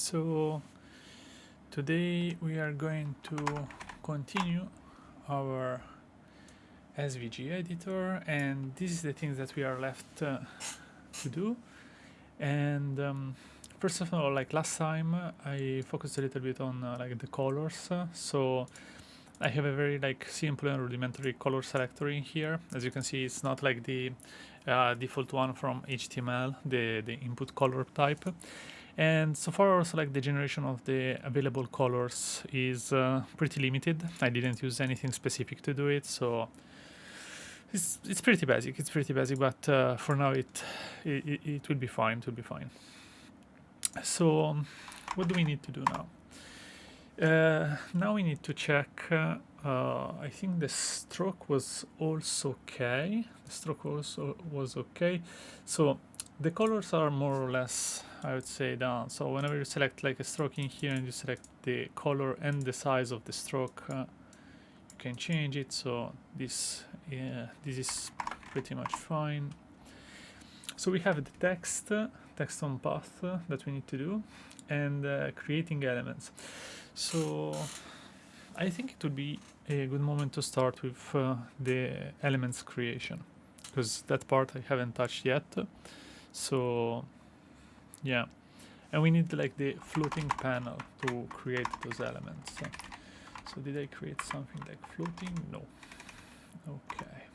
So today we are going to continue our SVG editor, and this is the things that we are left to do. And first of all, like last time, I focused a little bit on like the colors. So I have a very like simple and rudimentary color selector in here. As you can see, it's not like the default one from HTML, the input color type. And so far also like the generation of the available colors is pretty limited. I didn't use anything specific to do it, so it's pretty basic. It's pretty basic, but for now it will be fine. It will be fine. So what do we need to do now? Now we need to check. I think the stroke was also okay. The stroke also was okay. So the colors are more or less, I would say, done. So whenever you select like a stroke in here and you select the color and the size of the stroke, you can change it. So this is pretty much fine. So we have the text on path that we need to do, and creating elements. So I think it would be a good moment to start with the elements creation, because that part I haven't touched yet. So yeah, and we need like the floating panel to create those elements. So did I create something like floating? No. Okay.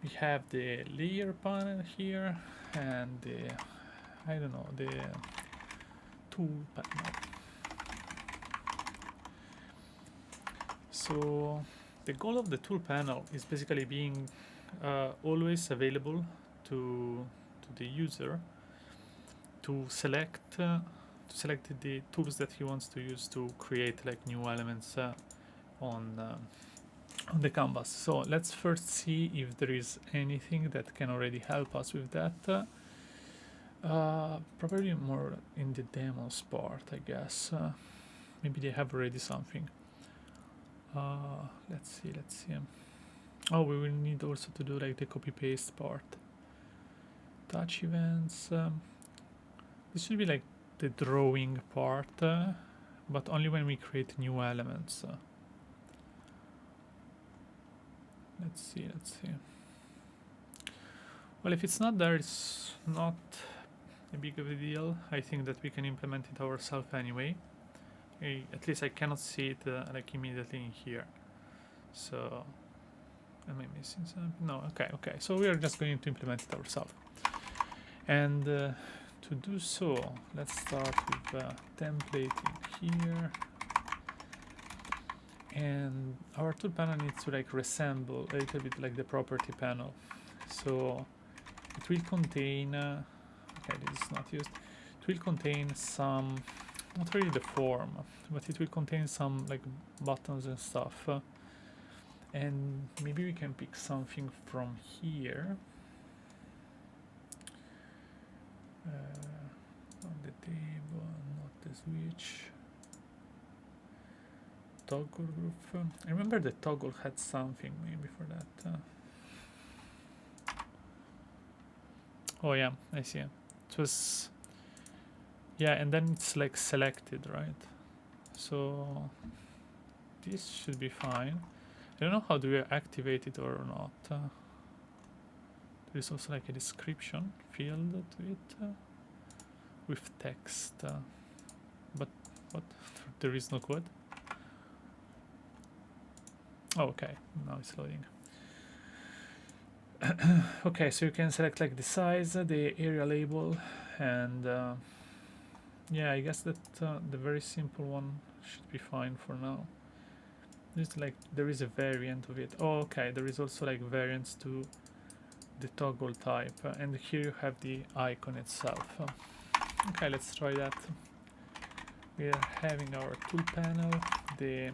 We have the layer panel here and the, I don't know, the tool panel. So the goal of the tool panel is basically being always available to the user to select the tools that he wants to use to create like new elements on the canvas. So let's first see if there is anything that can already help us with that. Probably more in the demos part, I guess. Maybe they have already something. Let's see. Oh, we will need also to do like the copy paste part. Touch events. This should be like the drawing part, but only when we create new elements. Let's see. Well, if it's not there, it's not a big of a deal. I think that we can implement it ourselves anyway. At least I cannot see it like immediately in here. So am I missing something? No. Okay. So we are just going to implement it ourselves. And to do so, let's start with templating here. And our tool panel needs to like resemble a little bit like the property panel. So it will contain, okay, this is not used. It will contain some, not really the form, but it will contain some like buttons and stuff. And maybe we can pick something from here. On the table, not the switch. Toggle group. I remember the toggle had something maybe for that. Oh yeah, I see. It was, yeah, and then it's like selected, right? So this should be fine. I don't know how do we activate it or not. There is also like a description field to it with text, but what? There is no code. Oh, okay, now it's loading. Okay, so you can select like the size, the area label, and yeah, I guess that the very simple one should be fine for now. There's like, there is a variant of it. Oh, okay, there is also like variants to the toggle type, and here you have the icon itself. Okay, let's try that. We are having our tool panel. The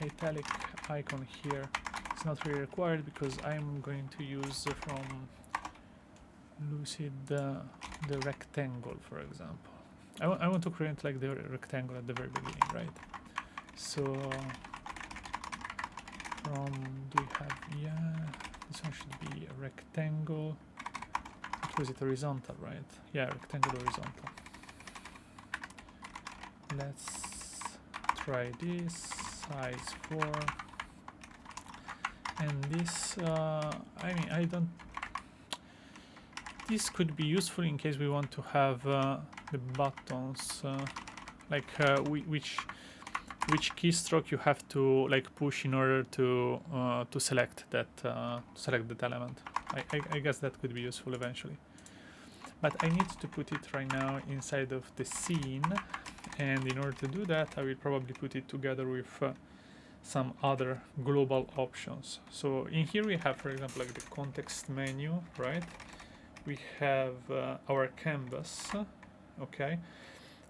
italic icon here is not really required because I'm going to use from Lucid the rectangle, for example. I want to create like the rectangle at the very beginning, right? So from, do we have, yeah, this one should be a rectangle. What was it, horizontal, right? Yeah, rectangle horizontal. let's try this size 4, and this I mean, I don't, this could be useful in case we want to have the buttons like which keystroke you have to like push in order to select that element. I guess that could be useful eventually, but I need to put it right now inside of the scene, and in order to do that I will probably put it together with some other global options. So in here we have, for example, like the context menu, right? We have our canvas, okay,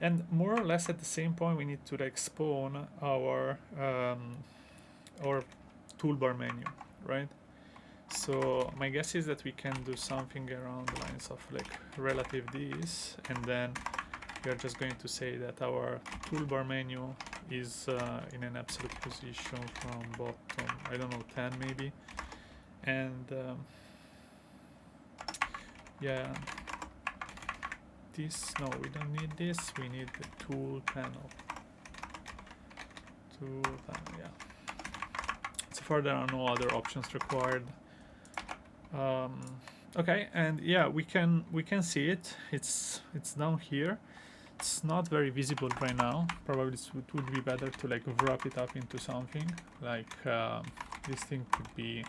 and more or less at the same point we need to like spawn our toolbar menu, right? So my guess is that we can do something around the lines of like relative this, and then we are just going to say that our toolbar menu is in an absolute position from bottom, I don't know, 10 maybe, and yeah, this, no, we don't need this, we need the tool panel, yeah. So far there are no other options required. Okay, and yeah, we can see it, it's down here. It's not very visible right now. Probably it would be better to like wrap it up into something like this thing could be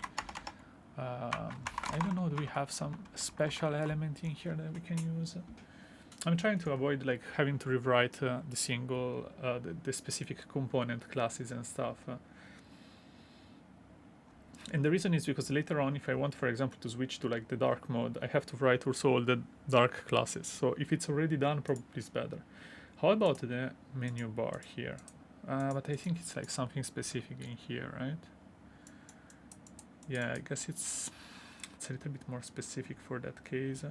I don't know, do we have some special element in here that we can use? I'm trying to avoid like having to rewrite the single the specific component classes and stuff, and the reason is because later on, if I want, for example, to switch to like the dark mode, I have to write also all the dark classes. So if it's already done, probably it's better. How about the menu bar here? But I think it's like something specific in here, right? Yeah, I guess it's a little bit more specific for that case.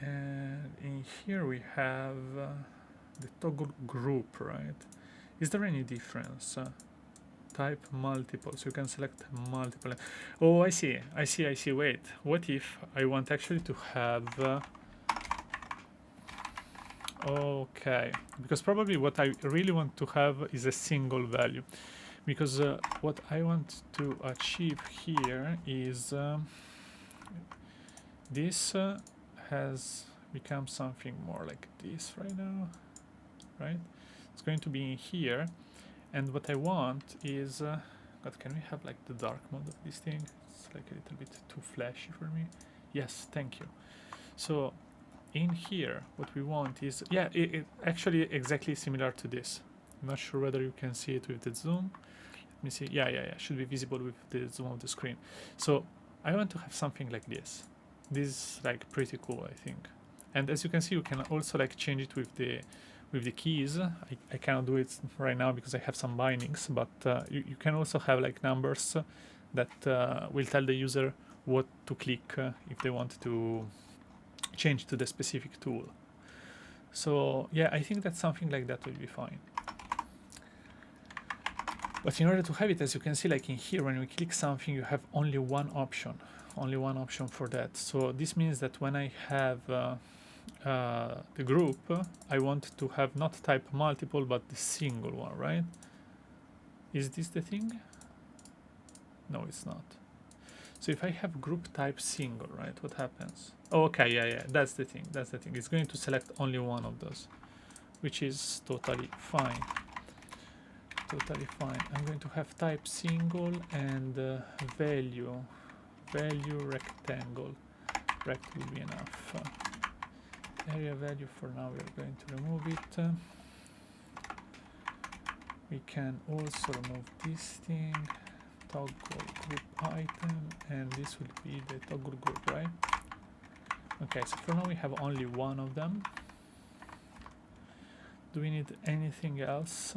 And in here we have the toggle group, right? Is there any difference? Type multiple, so you can select multiple. Oh, I see. Wait, what if I want actually to have okay, because probably what I really want to have is a single value, because what I want to achieve here is this has become something more like this right now, right? It's going to be in here. And what I want is, God, can we have like the dark mode of this thing? It's like a little bit too flashy for me. Yes, thank you. So in here, what we want is, yeah, it actually exactly similar to this. I'm not sure whether you can see it with the zoom. Let me see. Yeah, should be visible with the zoom of the screen. So I want to have something like this. This is like pretty cool, I think. And as you can see, you can also like change it with the keys. I cannot do it right now because I have some bindings, but you can also have like numbers that will tell the user what to click if they want to change to the specific tool. So yeah, I think that something like that will be fine. But in order to have it, as you can see, like in here, when we click something, you have only one option for that. So this means that when I have the group, I want to have not type multiple but the single one, right? Is this the thing? No, it's not. So if I have group type single, right, what happens? Oh, okay, yeah, that's the thing. It's going to select only one of those, which is totally fine. I'm going to have type single and value rectangle. Rect will be enough. Area value, for now we are going to remove it. We can also remove this thing, toggle group item, and this will be the toggle group, right? Okay, so for now we have only one of them. Do we need anything else?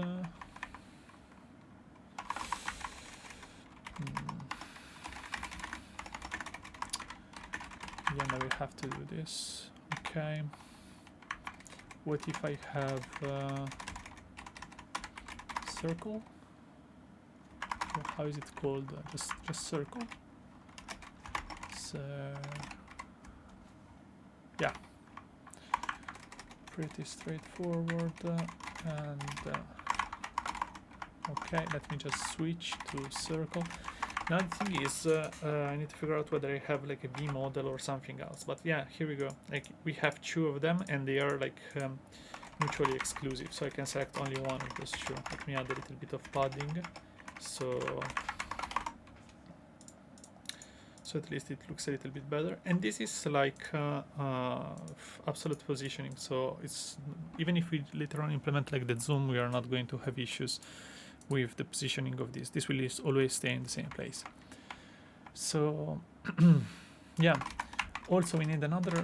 Yeah, now we have to do this. Okay. What if I have circle? How is it called? Just circle. So yeah. pretty straightforward. Okay, let me just switch to circle. Another thing is I need to figure out whether I have like a V model or something else. But yeah, here we go. Like we have two of them, and they are like mutually exclusive. So I can select only one of those two. Let me add a little bit of padding, so at least it looks a little bit better. And this is like absolute positioning. So it's even if we later on implement like the zoom, we are not going to have issues with the positioning of this. This will always stay in the same place. So yeah, also we need another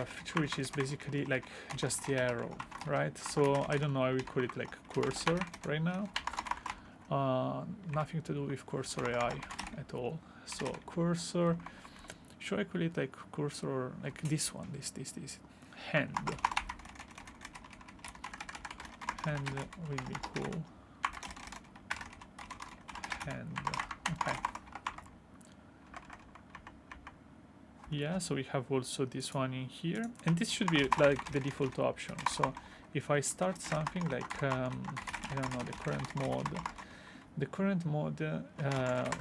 feature, which is basically like just the arrow, right? So I don't know, I will call it like cursor right now. Nothing to do with cursor AI at all. So cursor, should I call it like cursor or like this one, this hand will be cool. Hand, okay. Yeah, so we have also this one in here, and this should be like the default option. So if I start something like I don't know, the current mode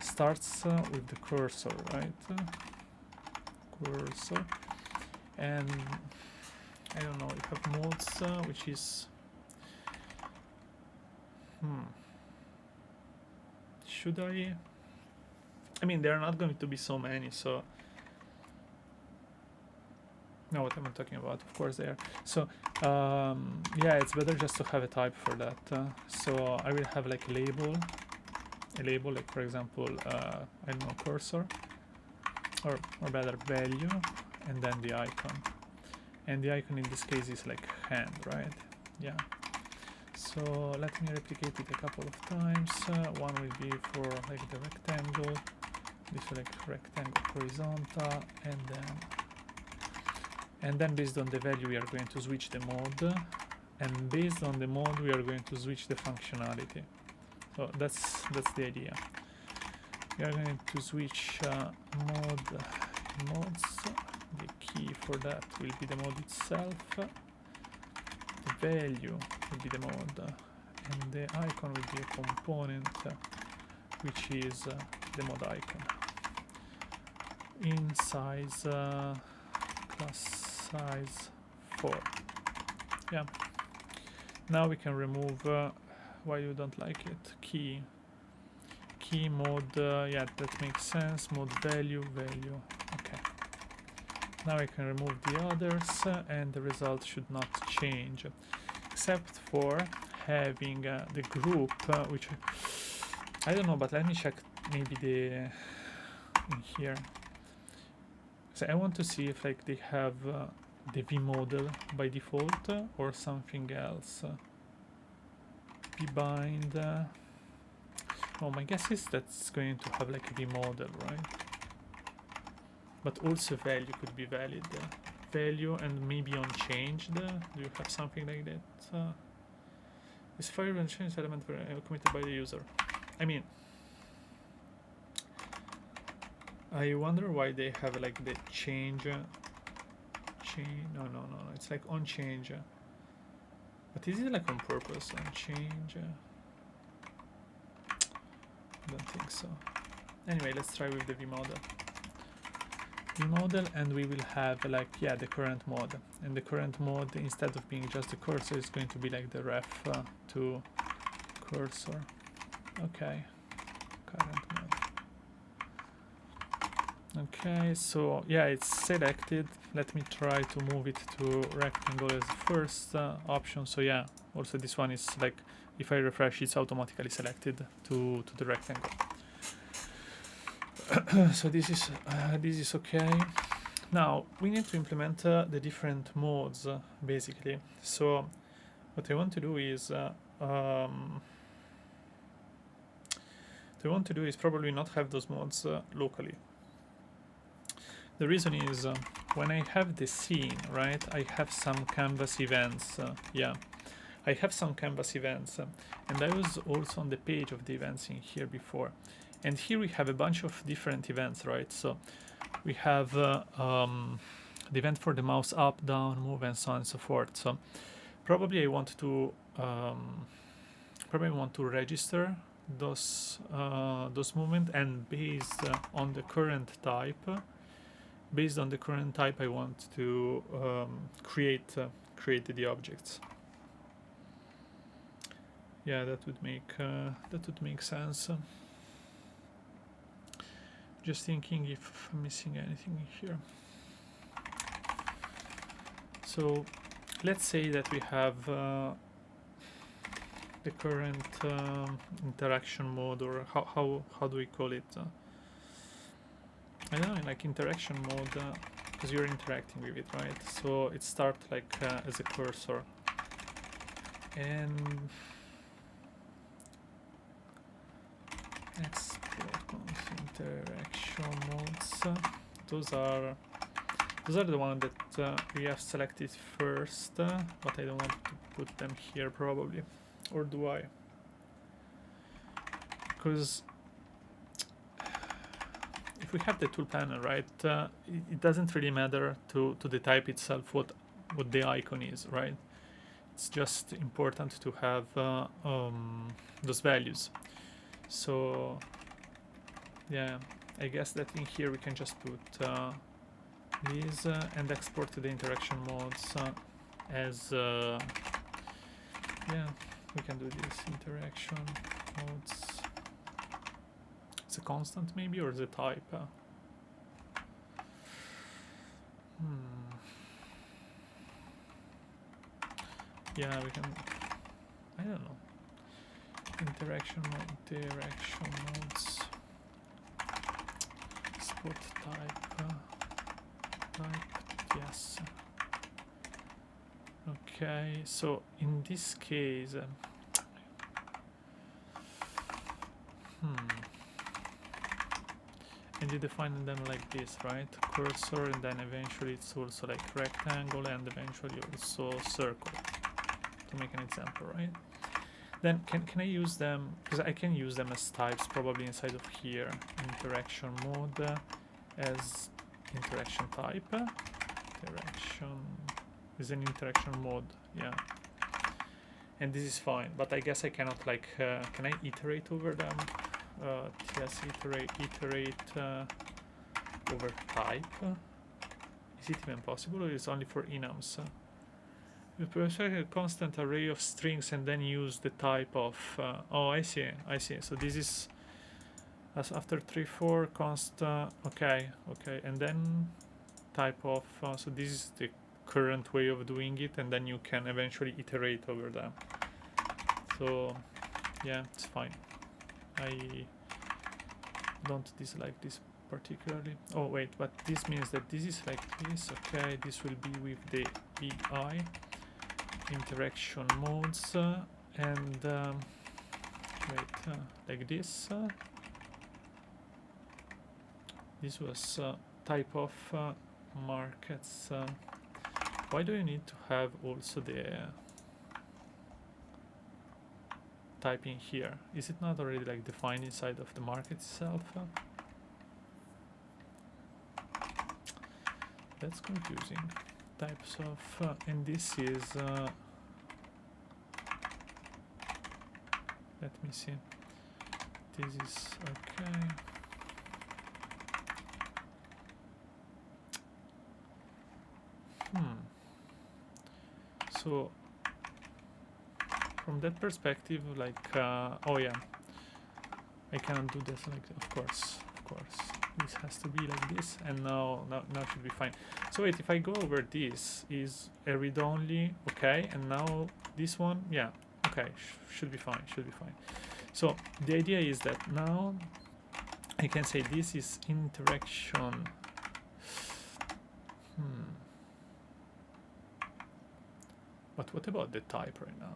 starts with the cursor, right? Cursor, and I don't know, we have modes which is should I mean, there are not going to be so many, so know what I'm talking about, of course they are. So yeah, it's better just to have a type for that. So I will have like a label like, for example, I don't know, cursor, or better, value, and then the icon. And the icon in this case is like hand, right? Yeah. So let me replicate it a couple of times. One will be for like the rectangle, this will like rectangle horizontal, and then based on the value we are going to switch the mode, and based on the mode we are going to switch the functionality. So that's the idea. We are going to switch modes. The key for that will be the mode itself. The value will be the mode, and the icon will be a component, which is the mode icon. In size, class size 4. Yeah. Now we can remove. Why you don't like it? Key mode. Yeah, that makes sense. Mode value. Okay. Now I can remove the others, and the result should not change, except for having the group, which I don't know, but let me check maybe in here. So I want to see if like they have the V model by default or something else. Vbind. Oh, my guess is that's going to have like a V model, right? But also value could be valid. Value and maybe unchanged. Do you have something like that? Is fire and change element committed by the user? I mean, I wonder why they have like the change. No, it's like on change. But is it like on purpose on change? I don't think so. Anyway, let's try with the V model. And we will have like, yeah, the current mode. And the current mode, instead of being just the cursor, is going to be like the ref to cursor. Okay, current mode. Okay, so yeah, it's selected. Let me try to move it to rectangle as the first option. So yeah, also this one is like, if I refresh, it's automatically selected to the rectangle. So this is okay. Now we need to implement the different modes basically. So what I want to do is probably not have those modes locally. The reason is when I have the scene, right, I have some canvas events. Yeah, I have some canvas events, and I was also on the page of the events in here before. And here we have a bunch of different events, right? So we have the event for the mouse up, down, move, and so on and so forth. So probably I want to register those movement, and based on the current type, I want to create the objects. Yeah, that would make sense. Just thinking if I'm missing anything here. So let's say that we have the current interaction mode, or how do we call it? I don't know, like interaction mode, because you're interacting with it, right? So it starts like as a cursor, and export interaction modes. Those are the ones that we have selected first, but I don't want to put them here probably, or do I? Because if we have the tool panel, right, it doesn't really matter to the type itself what the icon is, right? It's just important to have those values. So yeah, I guess that in here we can just put these and export the interaction modes as yeah, we can do this interaction modes. It's a constant maybe, or is it type? Yeah, we can, I don't know. Interaction modes. Export type. Yes. Okay, so in this case, and you define them like this, right? Cursor, and then eventually it's also like rectangle, and eventually also circle, to make an example, right? Then can I use them, because I can use them as types probably inside of here. Interaction mode as interaction type. Interaction is an interaction mode, yeah. And this is fine, but I guess I cannot like, can I iterate over them? Yes, iterate over type. Is it even possible, or is it only for enums? You prefer a constant array of strings and then use the type of. Oh, I see. So this is as after 3-4 const. Okay, and then type of. So this is the current way of doing it, and then you can eventually iterate over them. So yeah, it's fine. I don't dislike this particularly. Oh wait, but this means that this is like this. Okay, this will be with the EI interaction modes, and wait, like this. This was type of markets. Why do you need to have also the type in here? Is it not already like defined inside of the market itself? That's confusing. Types of and this is let me see, this is okay. So from that perspective, like oh yeah, I cannot do this like, of course this has to be like this, and now should be fine. So wait, if I go over this, is a read only, okay, and now this one, yeah, okay, should be fine. So the idea is that now I can say this is interaction. But what about the type right now?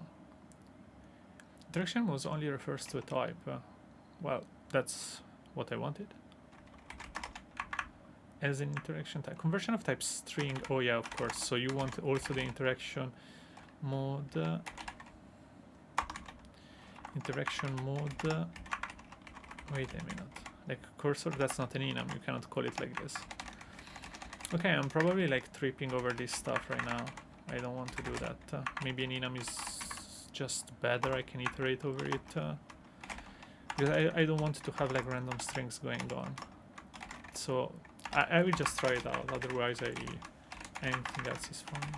Interaction modes only refers to a type. Well, that's what I wanted. As an interaction type. Conversion of type string. Oh yeah, of course. So you want also the interaction mode. Interaction mode. Wait a minute. Like cursor, that's not an enum. You cannot call it like this. Okay, I'm probably like tripping over this stuff right now. I don't want to do that. Maybe an enum is just better. I can iterate over it. Because I don't want to have like random strings going on. So I will just try it out. Otherwise, anything else is fine.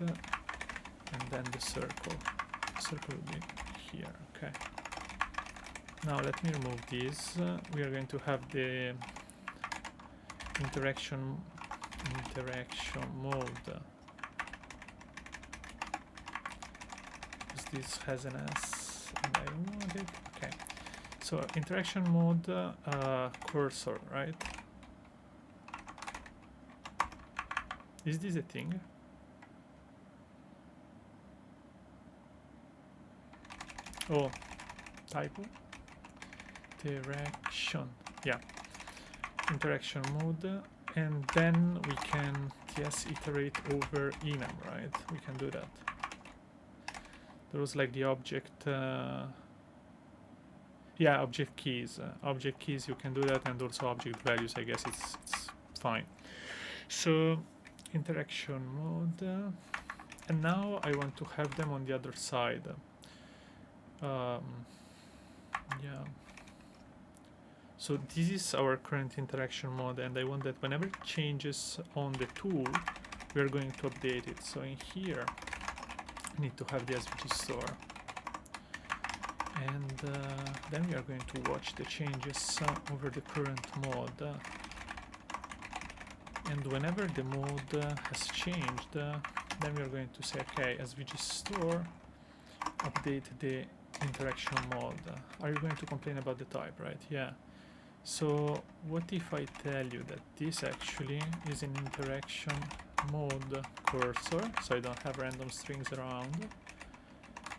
Yeah, and then the circle. The circle will be here. Okay. Now let me remove these. We are going to have the interaction mode. Because this has an S and I don't want it. Okay. So interaction mode cursor, right? Is this a thing? Oh, typo. Interaction. Yeah. Interaction mode. And then we can iterate over enum, right? We can do that. There was like the object. Yeah, object keys. Object keys, you can do that, and also object values. I guess it's fine. So interaction mode, and now I want to have them on the other side. Yeah. So this is our current interaction mode, and I want that whenever it changes on the tool, we are going to update it. So in here, I need to have the SVG store. And then we are going to watch the changes over the current mode. And whenever the mode has changed, then we are going to say, okay, SVG store, update the interaction mode. Are you going to complain about the type, right? Yeah. So what if I tell you that this actually is an interaction mode cursor, so I don't have random strings around.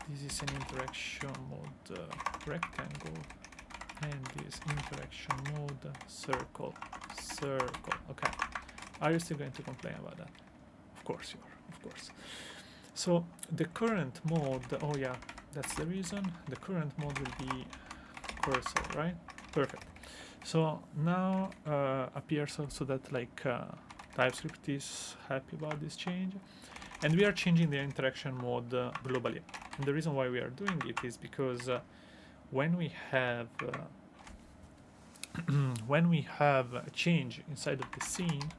This is an interaction mode rectangle, and this interaction mode circle. Okay. Are you still going to complain about that? Of course you are, of course. So the current mode, oh yeah, that's the reason. The current mode will be cursor, right? Perfect. So now appears also that like TypeScript is happy about this change, and we are changing the interaction mode globally. And the reason why we are doing it is because when we have a change inside of the scene,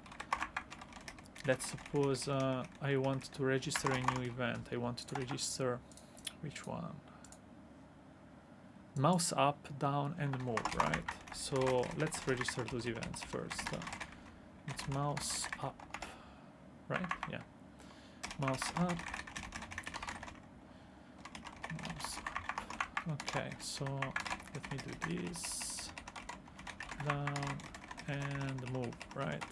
let's suppose I want to register a new event. I want to register which one? Mouse up, down, and move, right? So let's register those events first. It's mouse up, right? Yeah. Mouse up. Mouse up. Okay, so let me do this. Down and move, right?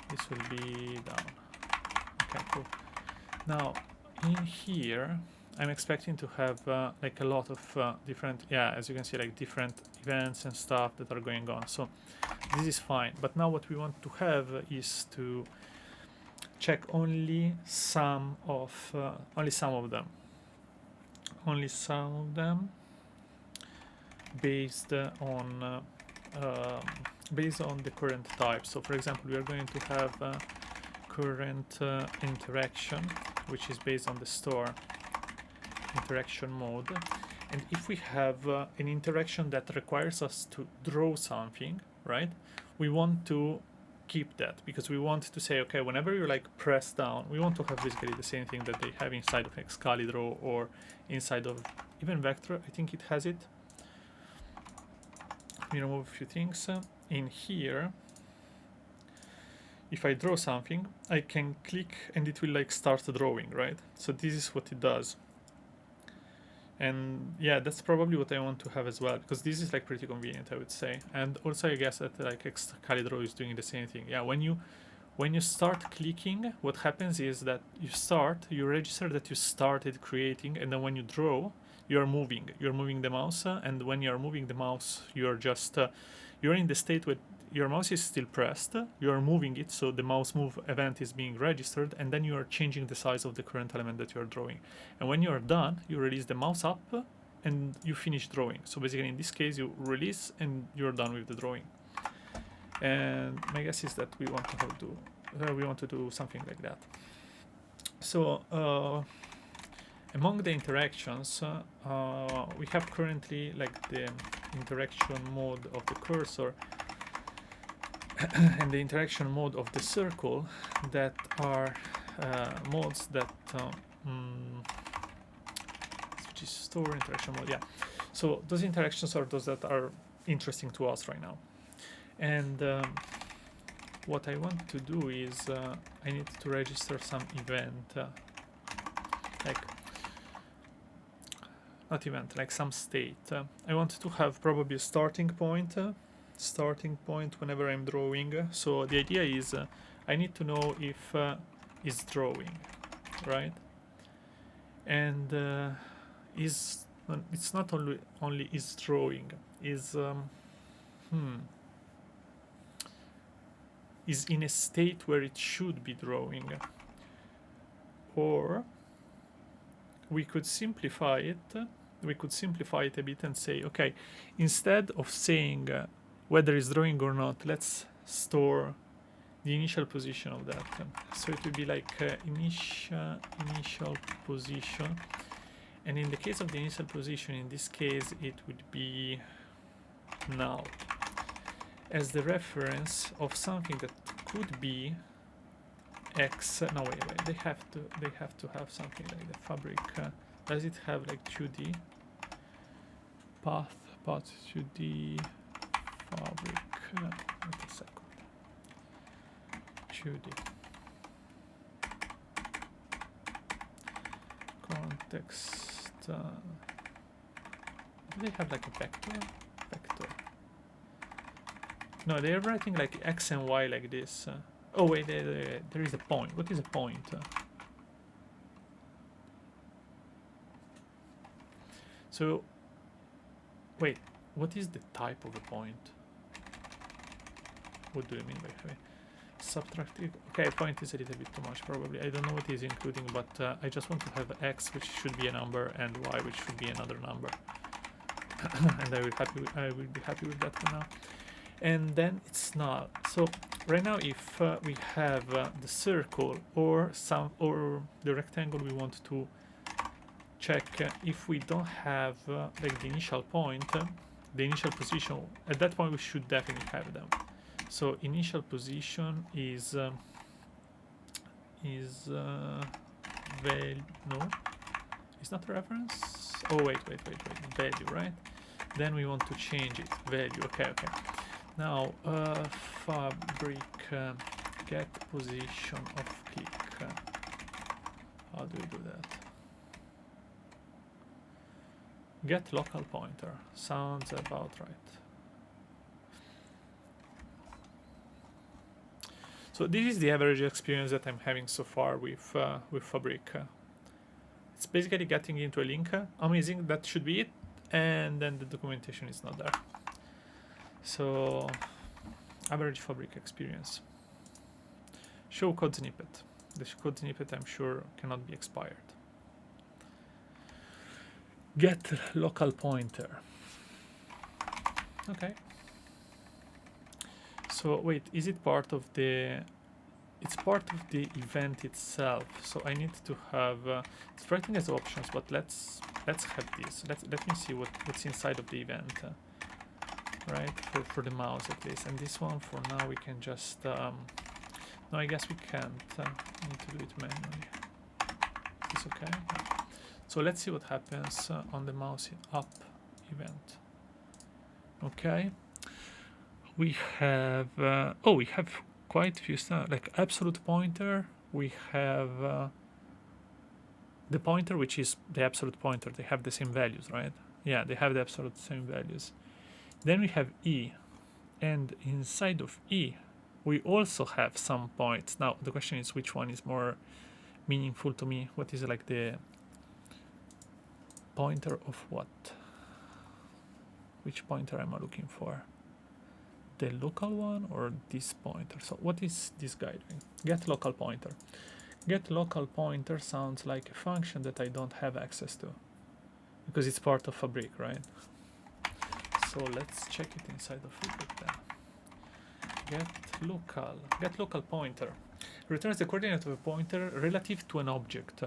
This will be down. Okay, cool. Now, in here, I'm expecting to have like a lot of different, yeah, as you can see, like different events and stuff that are going on. So this is fine. But now what we want to have is to check only some of them. Only some of them based on the current type. So for example, we are going to have current interaction, which is based on the store interaction mode. And if we have an interaction that requires us to draw something, right, we want to keep that, because we want to say, okay, whenever you like press down, we want to have basically the same thing that they have inside of Excalidraw or inside of even Vector. I think it has it. Let me remove a few things. In here, if I draw something, I can click and it will like start drawing, right? So this is what it does. And yeah, that's probably what I want to have as well, because this is like pretty convenient, I would say. And also I guess that like Excalidraw is doing the same thing. Yeah, when you start clicking, what happens is that you register that you started creating, and then when you draw, you're moving the mouse, and when you're moving the mouse, you're just you're in the state where your mouse is still pressed, you're moving it, so the mouse move event is being registered, and then you are changing the size of the current element that you're drawing. And when you're done, you release the mouse up and you finish drawing. So basically in this case, you release and you're done with the drawing. And my guess is that we want to do something like that. So among the interactions, we have currently like the interaction mode of the cursor and the interaction mode of the circle, that are modes that which is store interaction mode. Yeah, so those interactions are those that are interesting to us right now. And what I want to do is I need to register some event, like not event, like some state. I want to have probably a starting point whenever I'm drawing. So the idea is I need to know if is drawing, right? And is it's not only is drawing, is is in a state where it should be drawing. Or we could simplify it. We could simplify it a bit and say, okay, instead of saying whether it's drawing or not, let's store the initial position of that. So it would be like initial position. And in the case of the initial position, in this case, it would be null, as the reference of something that could be X. No, wait. They have to have something like the fabric. Does it have like 2D path 2D fabric? Wait a second. 2D context. Do they have like a vector? No, they're writing like X and Y like this. Oh wait, there is a point. What is a point? So, wait, what is the type of a point? What do you mean by subtractive? Okay, point is a little bit too much probably. I don't know what is including, but I just want to have X, which should be a number, and Y, which should be another number. And I will be happy with that for now. And then it's null. So right now, if we have the circle or the rectangle, we want to check if we don't have like the initial point, the initial position. At that point, we should definitely have them. So initial position is value. No, it's not reference. Oh wait, value, right? Then we want to change it. Value. Okay. Now, fabric get position of click. How do we do that? Get local pointer. Sounds about right. So this is the average experience that I'm having so far with Fabric. It's basically getting into a link. Amazing, that should be it. And then the documentation is not there. So, average Fabric experience. Show code snippet. The code snippet, I'm sure, cannot be expired. Get local pointer. Okay. So wait, is it part of the? It's part of the event itself. So I need to have. It's writing as options, but let's have this. Let me see what's inside of the event. Right, for the mouse at least. And this one for now we can just. No, I guess we can't. We need to do it manually. Is this okay? So let's see what happens on the mouse in up event. Okay. We have we have quite a few stuff, like absolute pointer. We have the pointer, which is the absolute pointer. They have the same values, right? Yeah, they have the absolute same values. Then we have E, and inside of E we also have some points. Now the question is, which one is more meaningful to me? What is like the pointer of what? Which pointer am I looking for? The local one or this pointer? So what is this guy doing? Get local pointer. Get local pointer sounds like a function that I don't have access to because it's part of Fabric, right? So let's check it inside of Fabric then. get local pointer returns the coordinate of a pointer relative to an object.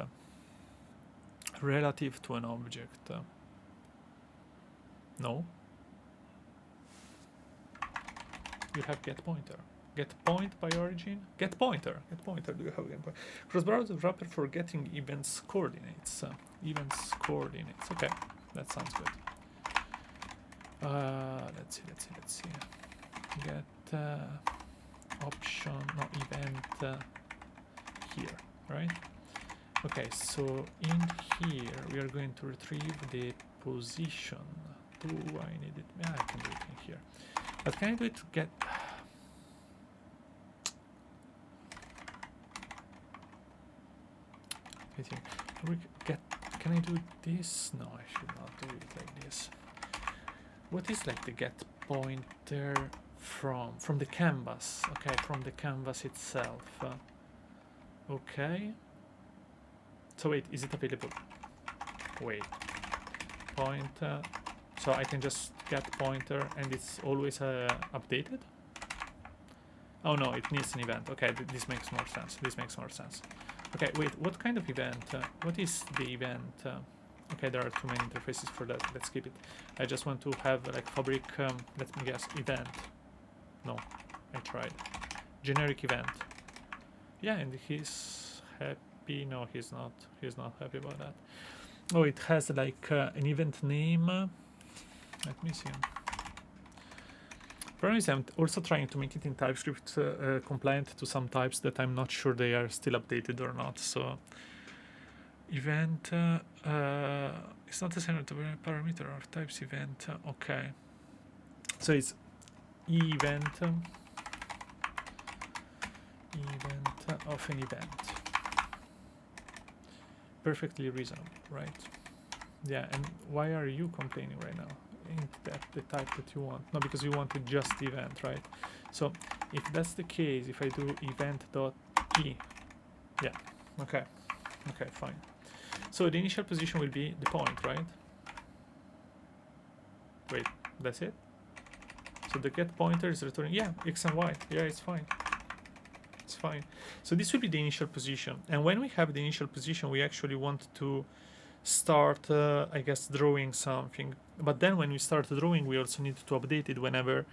Relative to an object. No. You have get pointer. Get point by origin. Get pointer. Get pointer. Do you have get pointer? Cross-browser wrapper for getting events coordinates. Events coordinates. Okay, that sounds good. Let's see. Get option, no, event here, right? Okay, so in here we are going to retrieve the position. Do I need it? Yeah, I can do it in here. But can I do it to get? I think can I do this? No, I should not do it like this. What is like the get pointer from the canvas? Okay, from the canvas itself. Okay. So wait, is it available? Wait, pointer. So I can just get pointer and it's always updated? Oh no, it needs an event. Okay, this makes more sense. This makes more sense. Okay, wait, what kind of event? What is the event? Okay, there are too many interfaces for that. Let's skip it. I just want to have like Fabric, let me guess, event. No, I tried. Generic event. Yeah, and he's happy. No, he's not. He's not happy about that. Oh, it has like an event name. Let me see. Problem is, I'm also trying to make it in TypeScript compliant to some types that I'm not sure they are still updated or not. So, event it's not assigned to a parameter or types event. Okay, so it's event of an event. Perfectly reasonable, right? Yeah, and why are you complaining right now? Ain't that the type that you want? No, because you wanted just event, right? So if that's the case, if I do event.e, yeah, okay, fine. So the initial position will be the point, right? Wait, that's it? So the get pointer is returning, yeah, x and y, yeah, it's fine. It's fine. So this will be the initial position. And when we have the initial position, we actually want to start, I guess, drawing something. But then when we start drawing, we also need to update it whenever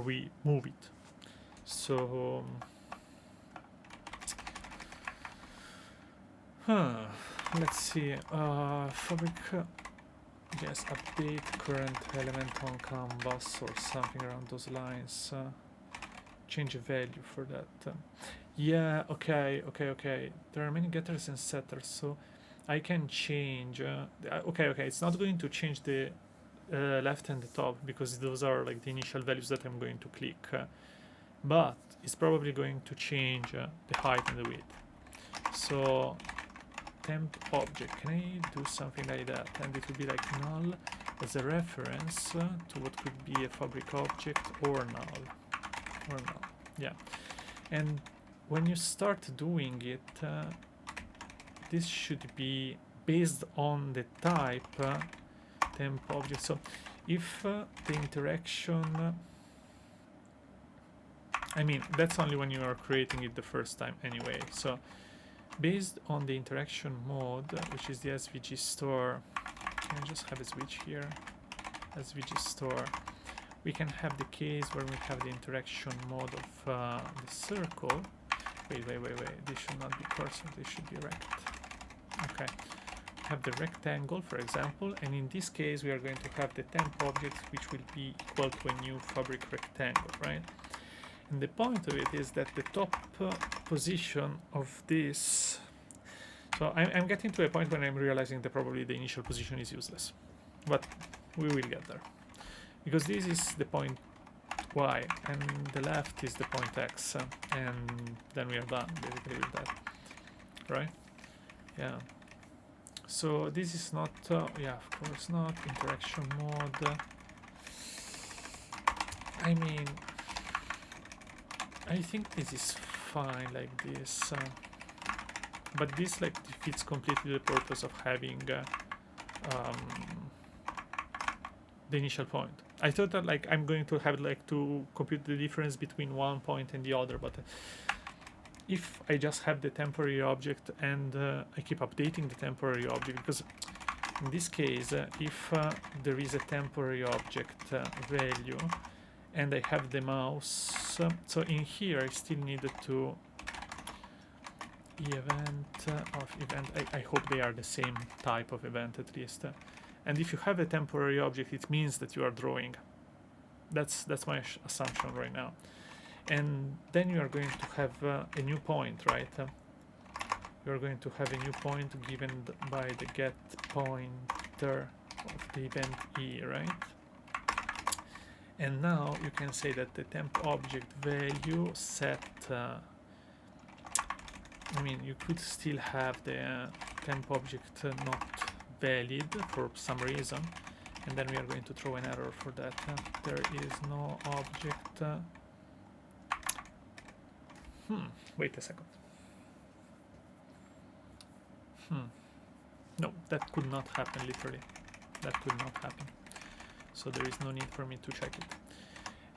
we move it. So, let's see. Fabric, yes, update current element on canvas or something around those lines. Change a value for that. Yeah, okay. There are many getters and setters, so I can change. Okay, it's not going to change the left and the top because those are like the initial values that I'm going to click. But it's probably going to change the height and the width. So temp object, can I do something like that? And it will be like null as a reference to what could be a Fabric object or null. Yeah, and when you start doing it, this should be based on the type temp object. So if the interaction, I mean, that's only when you are creating it the first time anyway. So based on the interaction mode, which is the SVG store, can I just have a switch here? SVG store. We can have the case where we have the interaction mode of the circle. Wait. This should not be cursor, this should be rect. Okay. Have the rectangle, for example, and in this case we are going to have the temp object, which will be equal to a new Fabric rectangle, right? And the point of it is that the top position of this. So I'm getting to a point when I'm realizing that probably the initial position is useless, but we will get there. Because this is the point y and the left is the point x, and then we are done basically with that, right? Yeah. So this is not, yeah, of course not, interaction mode. I mean, I think this is fine like this, but this like defeats completely the purpose of having the initial point. I thought that like I'm going to have like to compute the difference between one point and the other, but if I just have the temporary object and I keep updating the temporary object, because in this case, if there is a temporary object value and I have the mouse, so in here I still needed to event of event. I hope they are the same type of event at least. And if you have a temporary object, it means that you are drawing. That's my assumption right now. And then you are going to have a new point, right? You are going to have a new point given by the get pointer of the event E, right? And now you can say that the temp object value set. I mean, you could still have the temp object not valid for some reason, and then we are going to throw an error for that. There is no object. Wait a second. No, that could not happen, literally. That could not happen. So there is no need for me to check it.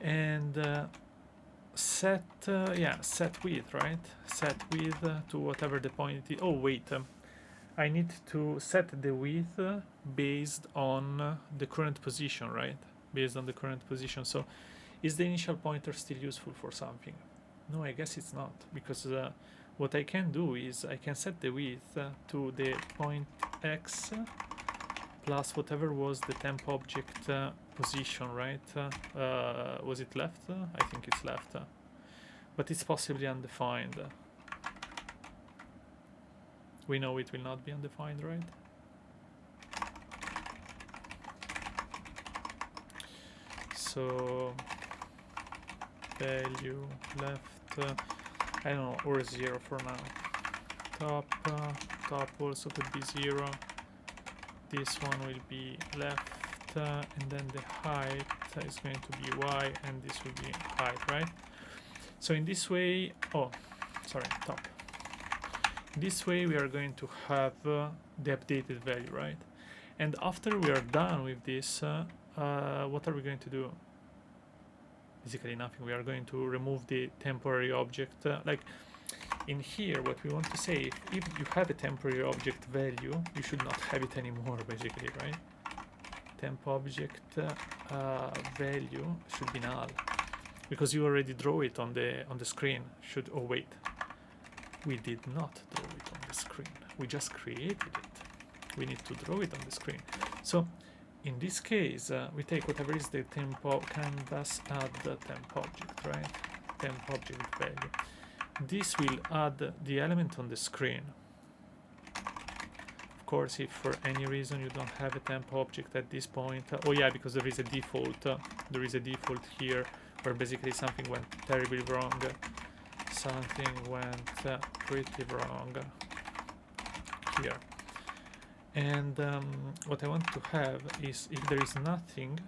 And set, yeah, set width, right? Set width to whatever the point is. Oh, wait. I need to set the width based on the current position, right? Based on the current position. So is the initial pointer still useful for something? No, I guess it's not, because what I can do is I can set the width to the point X plus whatever was the temp object position, right? Was it left? I think it's left. But it's possibly undefined. We know it will not be undefined, right? So value left, I don't know, or 0 for now. Top also could be 0. This one will be left, and then the height is going to be y, and this will be height, right? So in this way, oh, sorry, top. This way we are going to have the updated value, right? And after we are done with this, what are we going to do? Basically nothing. We are going to remove the temporary object. Like in here, what we want to say, if you have a temporary object value, you should not have it anymore, basically, right? Temp object value should be null, because you already draw it on the screen. Oh wait, we did not draw it on the screen. We just created it. We need to draw it on the screen. So in this case, we take whatever is the temp canvas, add the temp object, right? Temp object value. This will add the element on the screen. Of course, if for any reason you don't have a temp object at this point, oh yeah, because there is a default. There is a default here where basically something went terribly wrong. Something went pretty wrong here. And what I want to have is, if there is nothing,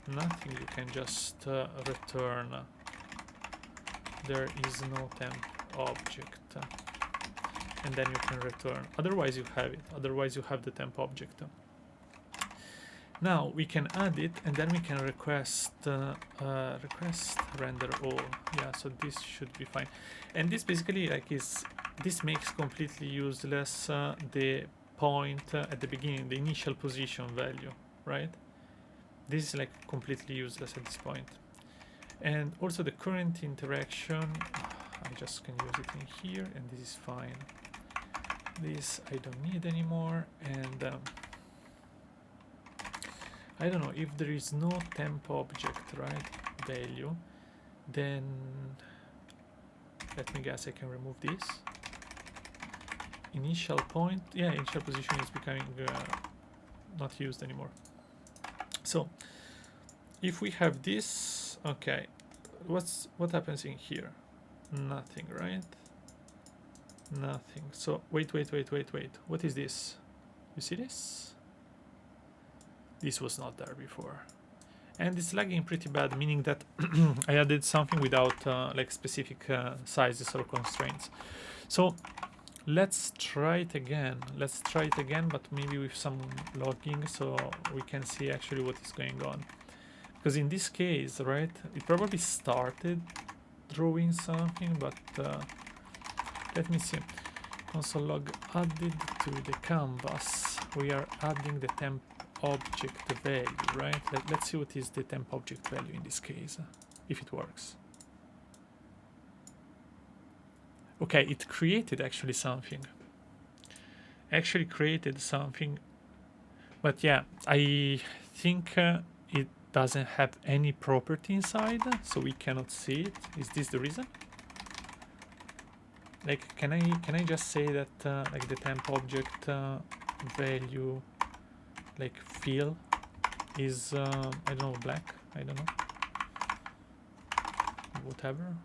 nothing, you can just return there is no temp object, and then you can return. Otherwise you have it. Otherwise you have the temp object. Now we can add it, and then we can request request render all. Yeah, so this should be fine. And this basically this makes completely useless the point at the beginning, the initial position value, right? This is like completely useless at this point. And also the current interaction, I just can use it in here, and this is fine. This I don't need anymore. And I don't know, if there is no temp object, right, value, then let me guess, I can remove this. Initial point, yeah, initial position is becoming not used anymore. So if we have this, okay, what happens in here? Nothing, right? Nothing. So wait. What is this? You see this? This was not there before. And it's lagging pretty bad, meaning that I added something without like specific sizes or constraints. So Let's try it again. Let's try it again, but maybe with some logging so we can see actually what is going on. Because in this case, right, it probably started drawing something, but let me see. Console log added to the canvas. We are adding the temp object value, right? Let's see what is the temp object value in this case, if it works. Okay, it created actually something. Actually created something. But yeah, I think it doesn't have any property inside, so we cannot see it. Is this the reason? Like, can I just say that like the temp object value, like fill, is I don't know, black? I don't know. Whatever.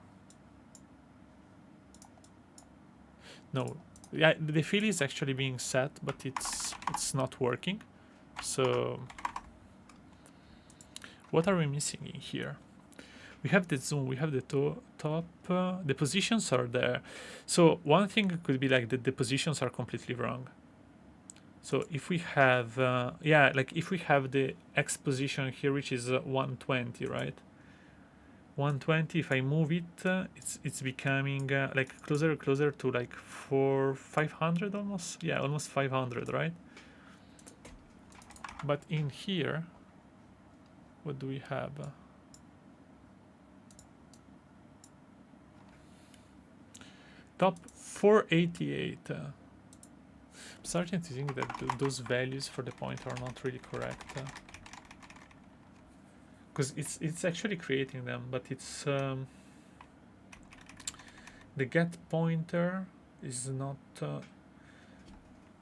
No, yeah, the fill is actually being set, but it's not working. So what are we missing in here? We have the zoom, we have the top, the positions are there. So one thing could be like that the positions are completely wrong. So if we have, yeah, like if we have the X position here, which is 120, right? 120, if I move it, it's becoming like closer to like 500 almost. Yeah, almost 500, right? But in here, what do we have? Top 488. I'm starting to think that those values for the point are not really correct. Because it's actually creating them, but it's the get pointer is not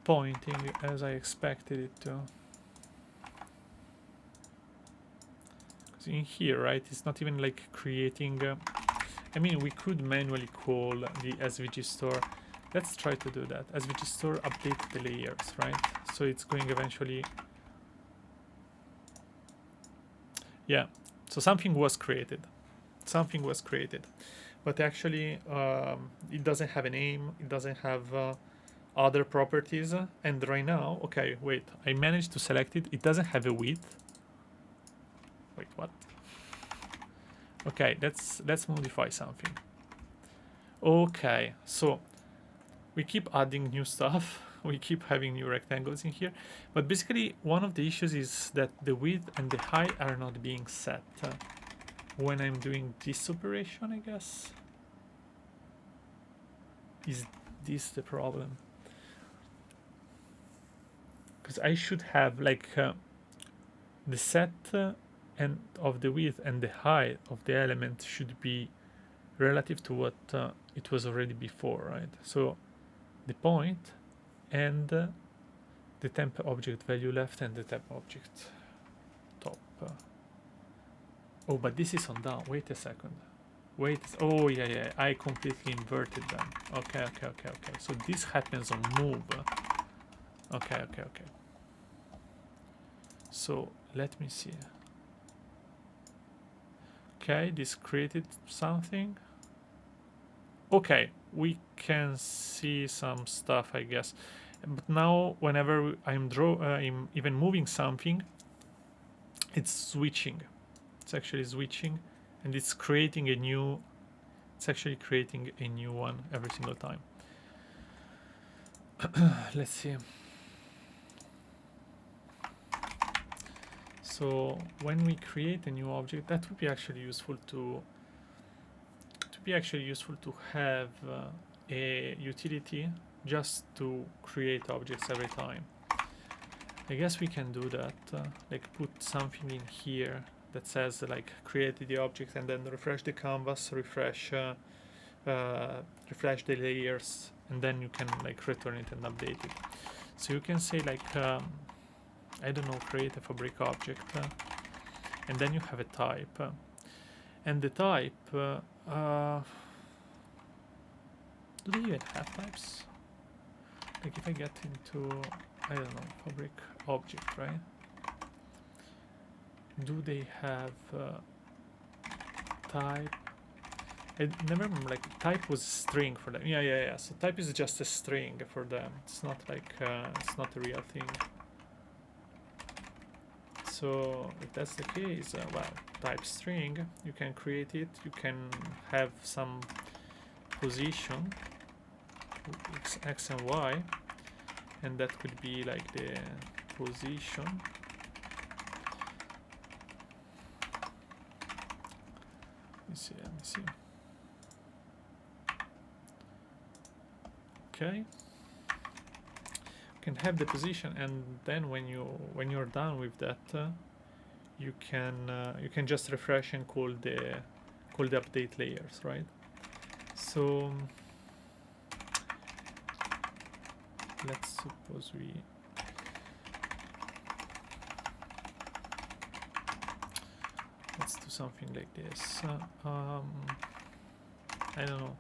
pointing as I expected it to. Because in here, right, it's not even like creating. I mean, we could manually call the SVG store. Let's try to do that. SVG store update the layers, right? So it's going eventually. Yeah, so something was created. Something was created. But actually, it doesn't have a name. It doesn't have other properties. And right now, okay, wait. I managed to select it. It doesn't have a width. Wait, what? Okay, let's modify something. Okay, so we keep adding new stuff. We keep having new rectangles in here. But basically, one of the issues is that the width and the height are not being set when I'm doing this operation, I guess. Is this the problem? Because I should have like the set and of the width and the height of the element should be relative to what it was already before, right? So the point and the temp object value left and the temp object top. Oh, but this is on down. Wait a second. Wait. Oh, yeah. I completely inverted them. Okay. So this happens on move. Okay. So let me see. Okay, this created something. Okay, we can see some stuff, I guess. But now, whenever I'm even moving something, it's switching. It's actually switching, and it's creating a new. It's actually creating a new one every single time. Let's see. So when we create a new object, that would be actually useful to have a utility just to create objects every time. I guess we can do that, like put something in here that says like create the object and then refresh the canvas, refresh the layers, and then you can like return it and update it. So you can say like I don't know, create a fabric object, and then you have a type, and the type. Do they even have types? Like if I get into, I don't know, fabric object, right? Do they have type? I never remember, like, type was string for them. Yeah. So type is just a string for them. It's not like, it's not a real thing. So if that's the case, well, type string, you can create it. You can have some position, x and y, and that could be like the position. Let me see. Okay. You can have the position, and then when you're done with that, you can just refresh and call the update layers, right? So let's suppose let's do something like this. I don't know.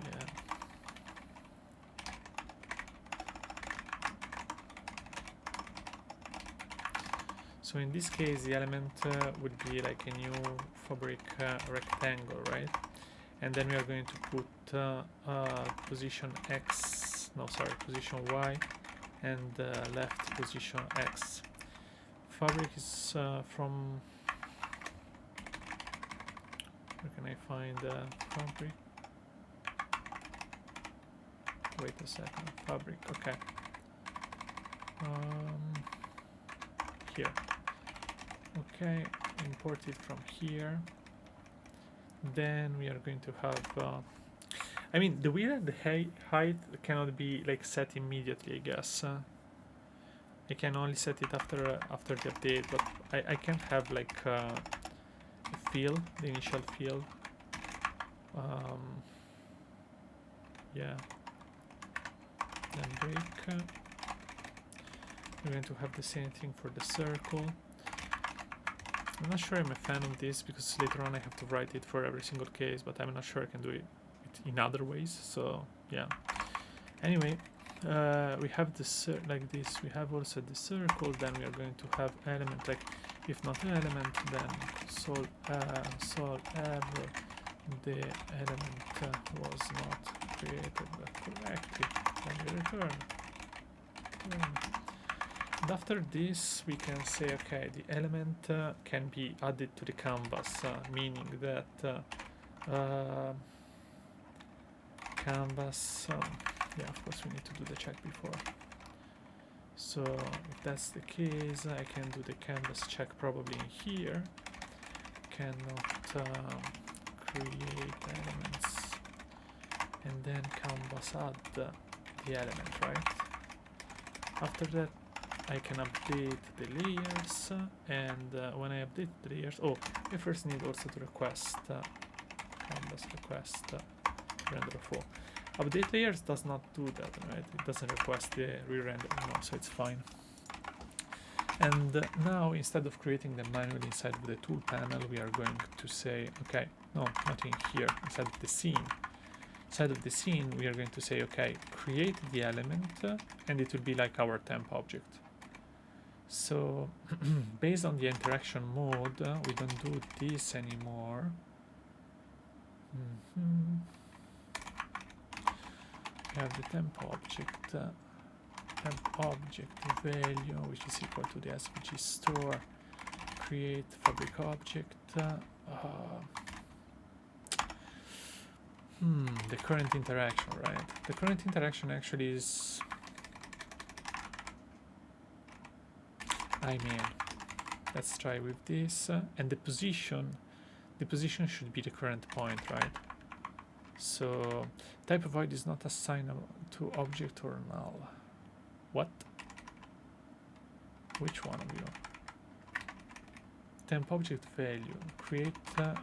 Yeah. So in this case, the element would be like a new fabric rectangle, right? And then we are going to put position x, no, sorry, position y, and left position x. Fabric is from, where can I find fabric? Wait a second, fabric, okay. Here. Okay, import it from here. Then we are going to have, I mean, the width and the height cannot be like set immediately, I guess. I can only set it after the update, but I can have like a field, the initial field. Yeah. Then break. We're going to have the same thing for the circle. I'm not sure I'm a fan of this because later on I have to write it for every single case, but I'm not sure I can do it in other ways. So yeah. Anyway, we have this like this. We have also the circle. Then we are going to have element, like if not element, then solve error. The element was not created correctly. Then we return. And after this, we can say, okay, the element can be added to the canvas, meaning that canvas, yeah, of course we need to do the check before. So if that's the case, I can do the canvas check probably in here. Cannot create elements, and then canvas add the element, right? After that, I can update the layers, and when I update the layers, oh, I first need also to request canvas request render full. Update layers does not do that, right? It doesn't request the re-render, no, so it's fine. And now, instead of creating them manually inside of the tool panel, we are going to say, okay, no, not in here, inside of the scene. Inside of the scene, we are going to say, okay, create the element, and it will be like our temp object. So based on the interaction mode, we don't do this anymore. We have the temp object value, which is equal to the SVG store. Create fabric object. The current interaction, right? The current interaction actually is, I mean, let's try with this, and the position should be the current point, right? So type of void is not assignable to object or null. What? Which one of you? Temp object value, create,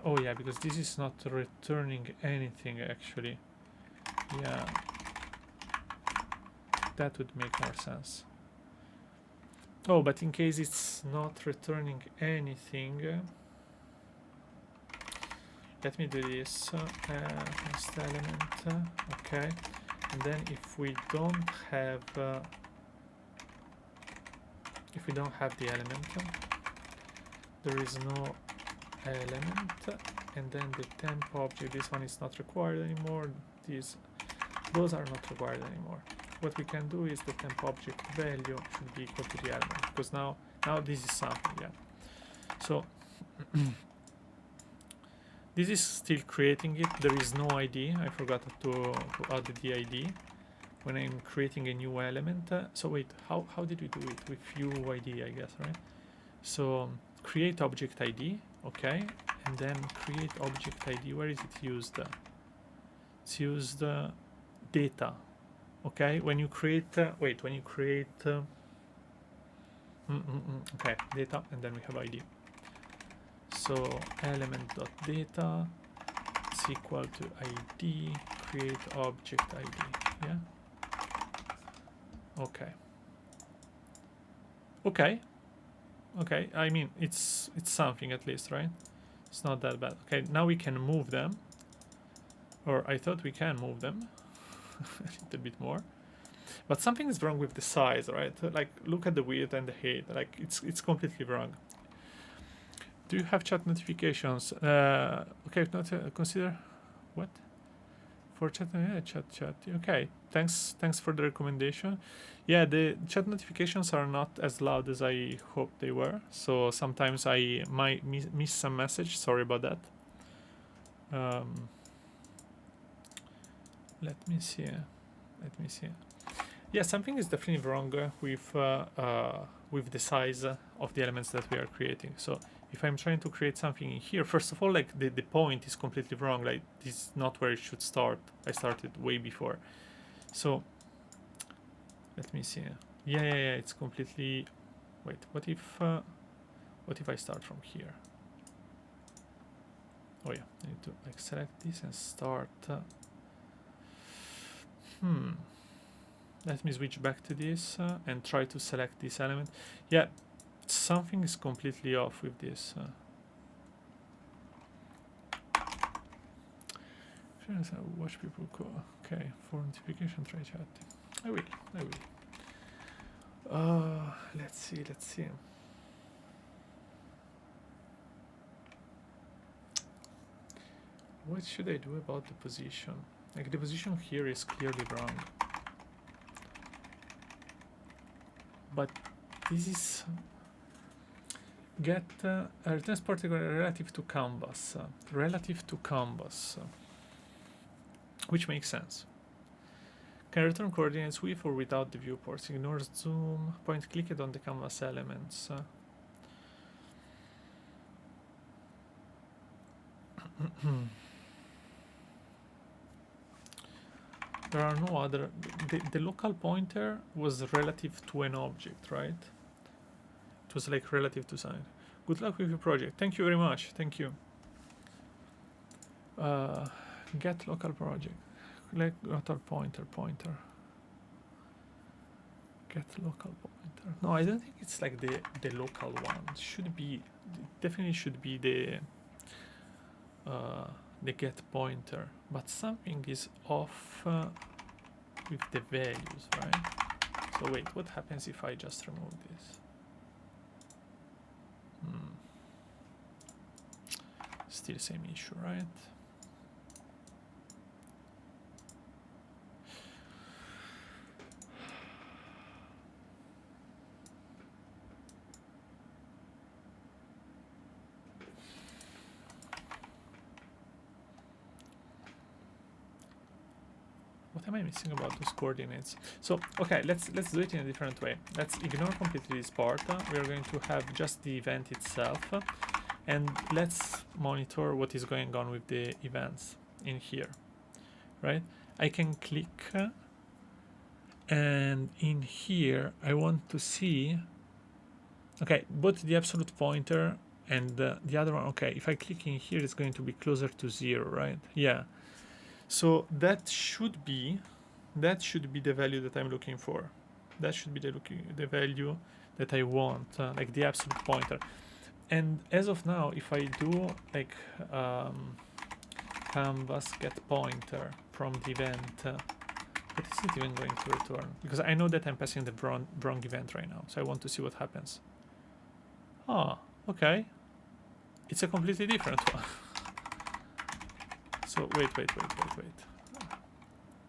oh yeah, because this is not returning anything actually. Yeah, that would make more sense. Oh, but in case it's not returning anything, let me do this, next element, okay, and then if we don't have if we don't have the element, there is no element, and then the temp object, this one is not required anymore, those are not required anymore. What we can do is the temp object value should be equal to the element, because now this is something, yeah. So this is still creating it. There is no ID. I forgot to add the ID when I'm creating a new element. So wait, how did we do it? With UID, I guess, right? So create object ID, okay, and then create object ID. Where is it used? It's used data, okay. When you create, when you create, okay, data, and then we have ID. So element.data is equal to ID, create object ID, yeah. Okay, I mean it's something at least, right? It's not that bad. Okay, now we can move them, or I thought we can move them a little bit more, but something is wrong with the size, right? Like look at the width and the height, like it's completely wrong. Do you have chat notifications? Okay, not consider what for chat. Yeah, chat. Okay, thanks for the recommendation. Yeah, the chat notifications are not as loud as I hoped they were, so sometimes I might miss some message. Sorry about that. Let me see. Yeah, something is definitely wrong with the size of the elements that we are creating. So if I'm trying to create something in here, first of all, like the point is completely wrong. Like this is not where it should start. I started way before. So let me see. Yeah, it's completely. Wait, what if I start from here? Oh yeah, I need to like select this and start. Let me switch back to this and try to select this element. Yeah, something is completely off with this. Watch people go. Okay, for notification, try chat. I will. Let's see. What should I do about the position? Like the position here is clearly wrong. But this is get returns particular relative to canvas, which makes sense. Can return coordinates with or without the viewports. Ignores zoom. Point clicked on the canvas elements. There are no other. The local pointer was relative to an object, right? It was like relative to sign. Good luck with your project. Thank you very much. Thank you. Get local project. Like local pointer. Get local pointer. No, I don't think it's like the local one. It should be. It definitely should be the get pointer. But something is off with the values, right? So wait, what happens if I just remove this? Still same issue, right? What am I missing about those coordinates? So okay, let's do it in a different way. Let's ignore completely this part. We are going to have just the event itself, and let's monitor what is going on with the events in here, right? I can click, and in here I want to see. Okay, both the absolute pointer and the other one. Okay, if I click in here, it's going to be closer to 0, right? Yeah. So that should be the value that I'm looking for. That should be the value that I want, like the absolute pointer. And as of now, if I do like canvas get pointer from the event What is it even going to return? Because I know that I'm passing the wrong event right now, so I want to see what happens. Oh, okay. It's a completely different one. So wait.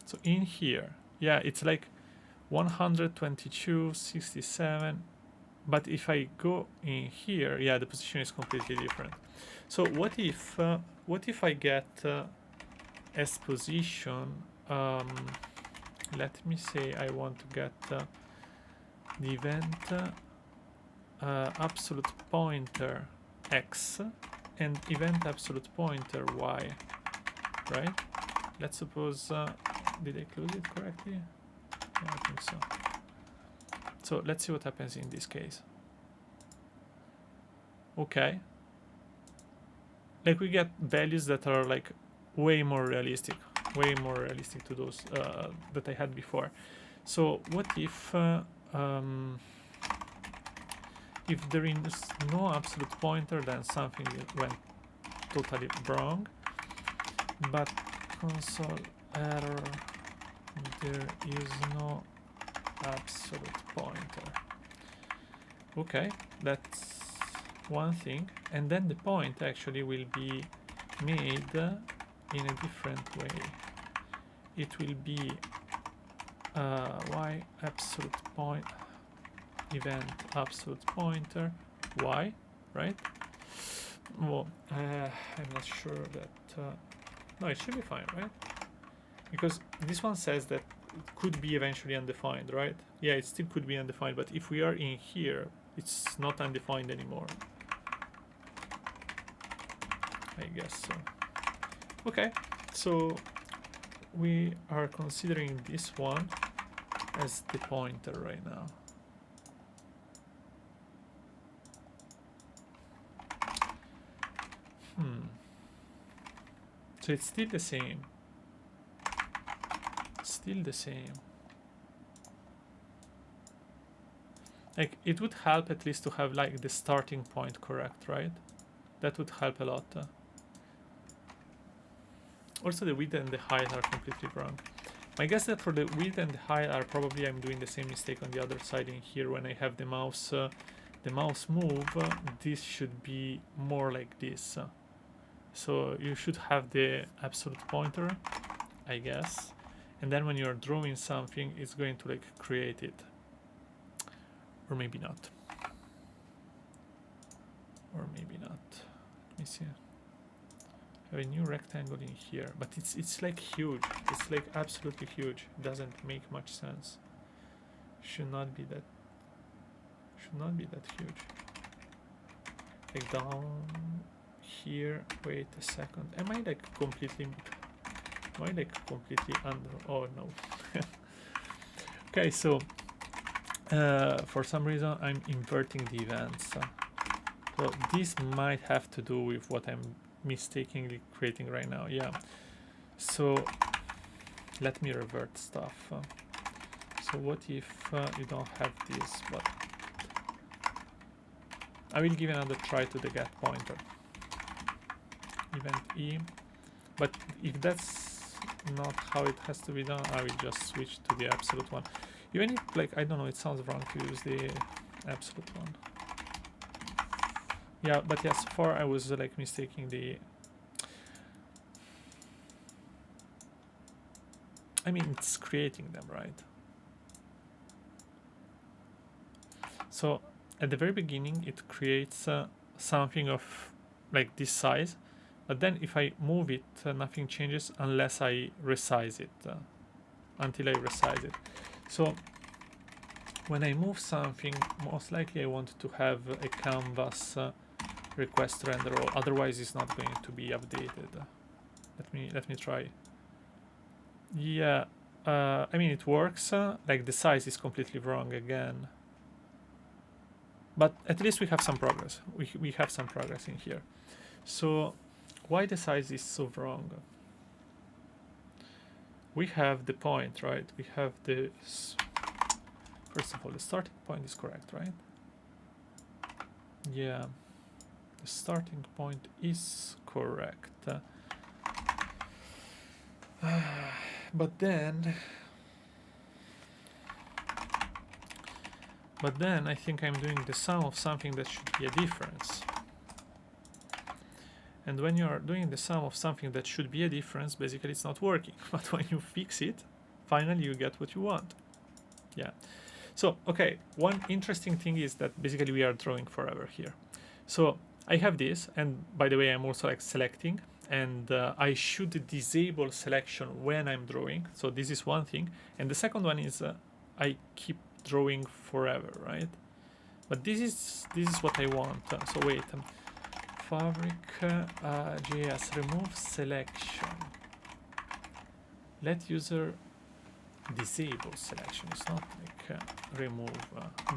So in here, yeah, it's like 122.67. But if I go in here, yeah, the position is completely different. So what if I get S position? Let me say I want to get the event absolute pointer X and event absolute pointer Y, right? Let's suppose, did I close it correctly? Yeah, I think so. So let's see what happens in this case. Okay. Like we get values that are like way more realistic to those that I had before. So what if there is no absolute pointer, then something went totally wrong. But console error, there is no absolute pointer. Okay, that's one thing. And then the point actually will be made in a different way. It will be y absolute point event absolute pointer y, right? Well, I'm not sure that no, it should be fine, right? Because this one says that it could be eventually undefined, right? Yeah, it still could be undefined, but if we are in here, it's not undefined anymore. I guess so. Okay, so we are considering this one as the pointer right now. So it's still the same. Still the same. Like, it would help at least to have like the starting point correct, right? That would help a lot. Also, the width and the height are completely wrong. My guess that for the width and the height are probably I'm doing the same mistake on the other side in here when I have the mouse move. This should be more like this. So you should have the absolute pointer, I guess. And then when you're drawing something, it's going to like create it. Or maybe not. Or maybe not. Let me see. I have a new rectangle in here, but it's like huge. It's like absolutely huge. It doesn't make much sense. Should not be that huge. Like down here. Wait a second. Am I like completely under? Oh no. Okay, so for some reason I'm inverting the events. So this might have to do with what I'm mistakenly creating right now. Yeah. So let me revert stuff. So what if you don't have this, but I will give another try to the get pointer. Event E. But if that's not how it has to be done, I will just switch to the absolute one. Even if, like, I don't know, it sounds wrong to use the absolute one. Yeah, but yeah, so far I was like mistaking the... I mean, it's creating them, right? So at the very beginning, it creates something of like this size. But then if I move it, nothing changes unless I resize it, until I resize it. So when I move something, most likely I want to have a canvas request render all, otherwise it's not going to be updated. Let me try. Yeah, I mean it works, like the size is completely wrong again. But at least we have some progress. We have some progress in here. So why the size is so wrong? We have the point, right? We have the... First of all, the starting point is correct, right? Yeah, the starting point is correct. But then But then I think I'm doing the sum of something that should be a difference. And when you're doing the sum of something that should be a difference, basically it's not working. But when you fix it, finally you get what you want. Yeah. So, okay, one interesting thing is that basically we are drawing forever here. So I have this, and by the way, I'm also like selecting, and I should disable selection when I'm drawing. So this is one thing. And the second one is I keep drawing forever, right? But this is what I want. So wait, FabricJS remove selection. Let user disable selection. It's not like remove,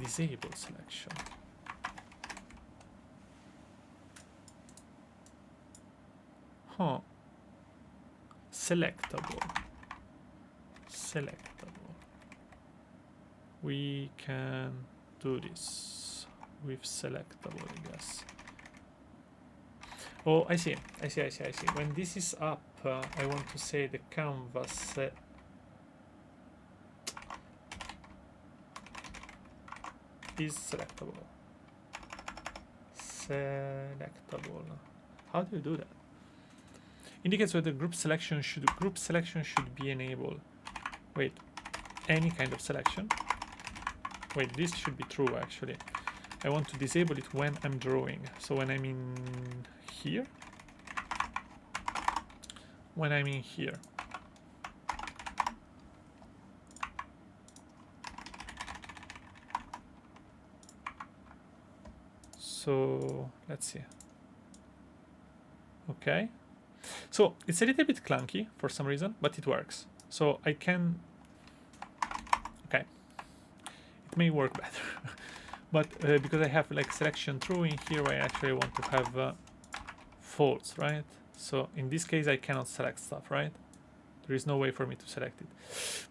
disable selection. Huh. Selectable. We can do this with selectable, I guess. Oh, I see. When this is up, I want to say the canvas is selectable. How do you do that? Indicates whether group selection should be enabled. Wait, any kind of selection. Wait, this should be true actually. I want to disable it when I'm drawing. So when I'm in here. When I'm in here. So let's see. Okay. So it's a little bit clunky for some reason, but it works. So I can. Okay. It may work better. But because I have like selection true in here, I actually want to have false, right? So in this case, I cannot select stuff, right? There is no way for me to select it.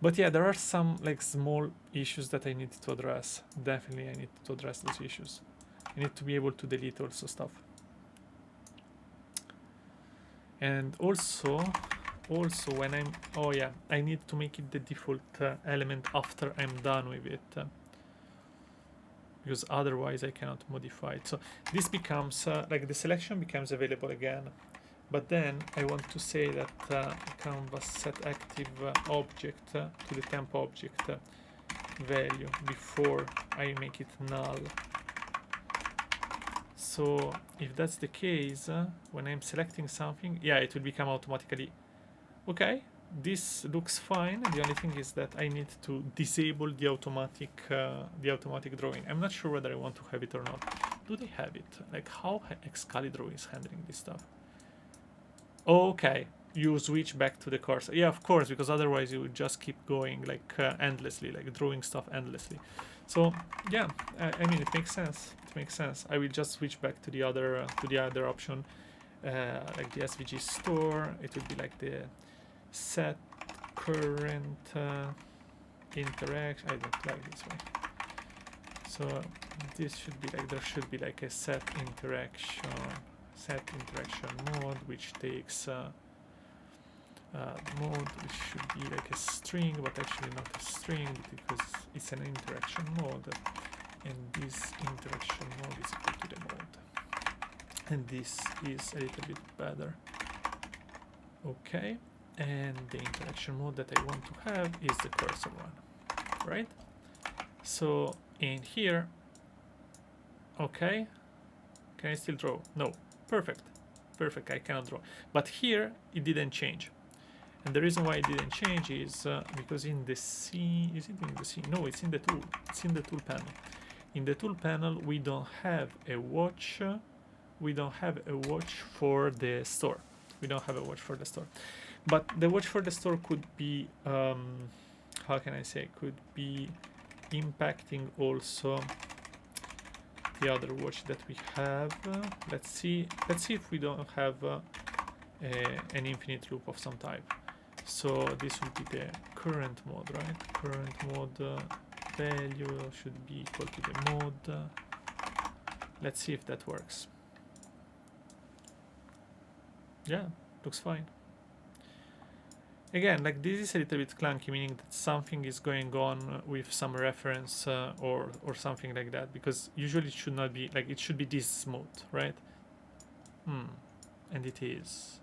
But yeah, there are some like small issues that I need to address. Definitely I need to address those issues. I need to be able to delete also stuff. And also when I'm, oh yeah, I need to make it the default element after I'm done with it. Because otherwise I cannot modify it. So this becomes, like the selection becomes available again. But then I want to say that canvas set active object to the temp object value before I make it null. So if that's the case, when I'm selecting something, yeah, it will become automatically. Okay, this looks fine. The only thing is that I need to disable the automatic drawing. I'm not sure whether I want to have it or not. Do they have it? Like how Excalibur is handling this stuff? Okay, you switch back to the cursor. Yeah, of course, because otherwise you would just keep going like endlessly, like drawing stuff endlessly. So yeah, I mean it makes sense. It makes sense. I will just switch back to the other option, like the SVG store. It would be like the set current interaction. I don't like this way. So this should be like, there should be like a set interaction mode, which takes mode which should be like a string, but actually not a string because it's an interaction mode, and this interaction mode is equal to the mode, and this is a little bit better. Okay, and the interaction mode that I want to have is the cursor one, right? So in here, okay, can I still draw? No. Perfect, I cannot draw. But here it didn't change, and the reason why it didn't change is because in the scene, is it in the scene? No, it's in the tool. It's in the tool panel. In the tool panel, we don't have a watch. We don't have a watch for the store. But the watch for the store could be, how can I say? Could be impacting also the other watch that we have. Let's see if we don't have an infinite loop of some type. So this will be the current mode, right? Current mode value should be equal to the mode. Let's see if that works. Yeah, looks fine. again, like this is a little bit clunky, meaning that something is going on with some reference or something like that, because usually it should not be like, it should be this smooth, right? And it is.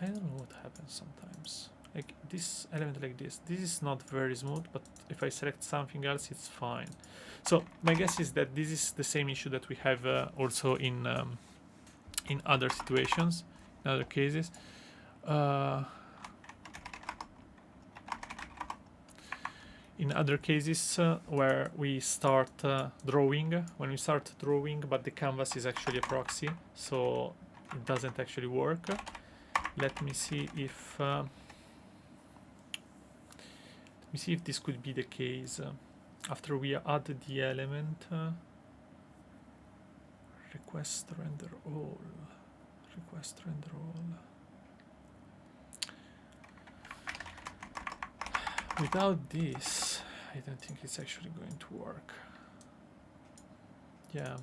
I don't know what happens sometimes. Like this element like this is not very smooth, but if I select something else, it's fine. So my guess is that this is the same issue that we have also in other situations, in other cases. In other cases where we start drawing, when we start drawing, but the canvas is actually a proxy, so it doesn't actually work. Let me see if this could be the case. After we add the element, request render all. Without this, I don't think it's actually going to work. Yeah,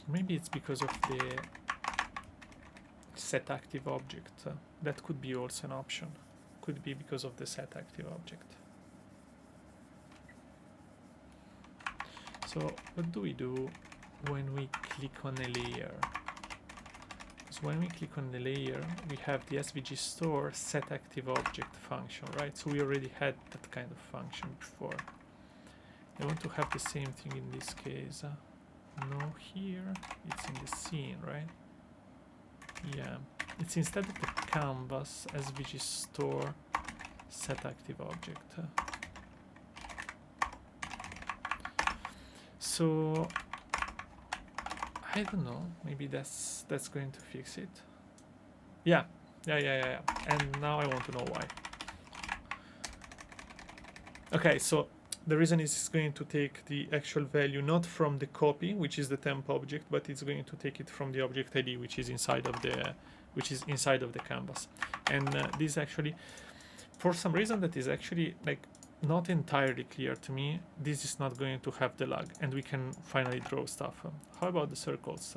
maybe it's because of the set active object. That could be also an option. Could be because of the set active object. So what do we do when we click on a layer? Because when we click on the layer, we have the SVG store set active object function, right? So we already had that kind of function before. I want to have the same thing in this case. No, here it's in the scene, right? Yeah, it's instead of the canvas SVG store set active object. So I don't know, maybe that's going to fix it. Yeah. And now I want to know why. Okay, so the reason is it's going to take the actual value not from the copy, which is the temp object, but it's going to take it from the object ID, which is inside of the canvas. And this actually, for some reason that is actually like not entirely clear to me, this is not going to have the lag, and we can finally draw stuff. How about the circles?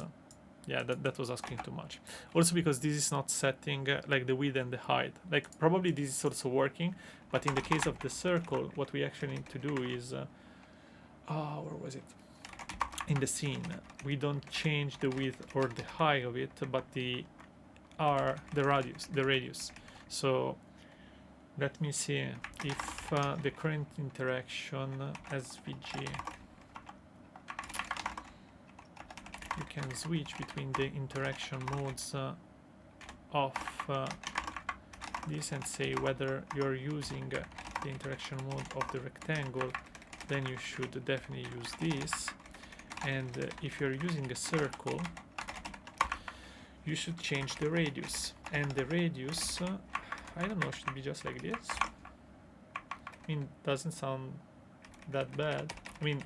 Yeah, that was asking too much. Also because this is not setting like the width and the height. Like probably this is also working, but in the case of the circle, what we actually need to do is, where was it? In the scene, we don't change the width or the height of it, but the radius. So let me see if the current interaction SVG, you can switch between the interaction modes of this and say whether you're using the interaction mode of the rectangle, then you should definitely use this. And if you're using a circle, you should change the radius. And the radius, I don't know, should be just like this. I mean, doesn't sound that bad. I mean,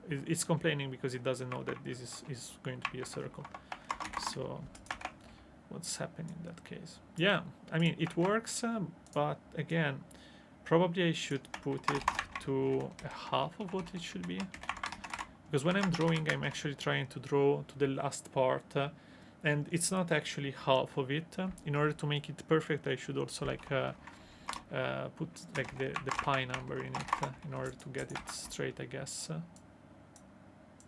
it's complaining because it doesn't know that this is going to be a circle. So what's happening in that case? Yeah, I mean, it works, but again, probably I should put it to a half of what it should be. Because when I'm drawing, I'm actually trying to draw to the last part, and it's not actually half of it. In order to make it perfect, I should also like put like the pi number in it in order to get it straight, I guess.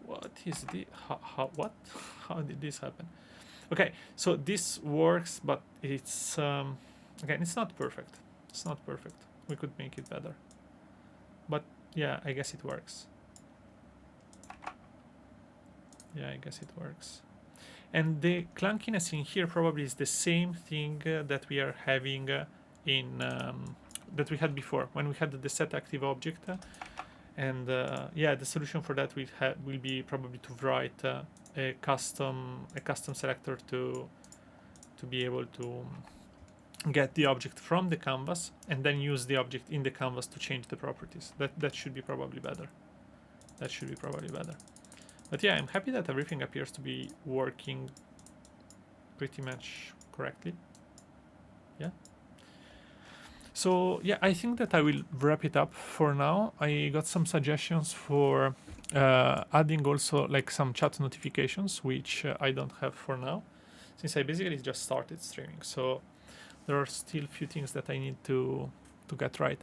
What is the what? How did this happen? Okay, so this works, but it's again, it's not perfect. It's not perfect. We could make it better, but yeah, I guess it works. Yeah, I guess it works. And the clunkiness in here probably is the same thing that we are having in that we had before when we had the set active object. And yeah, the solution for that will be probably to write a custom selector to be able to get the object from the canvas and then use the object in the canvas to change the properties. That should be probably better. That should be probably better. But yeah, I'm happy that everything appears to be working pretty much correctly. Yeah. So yeah, I think that I will wrap it up for now. I got some suggestions for adding also like some chat notifications, which I don't have for now, since I basically just started streaming. So there are still a few things that I need to get right.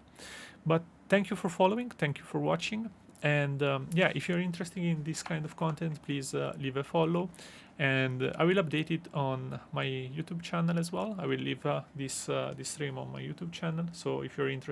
But thank you for following, thank you for watching, and yeah, if you're interested in this kind of content, please leave a follow, and I will update it on my YouTube channel as well. I will leave this stream on my YouTube channel, so if you're interested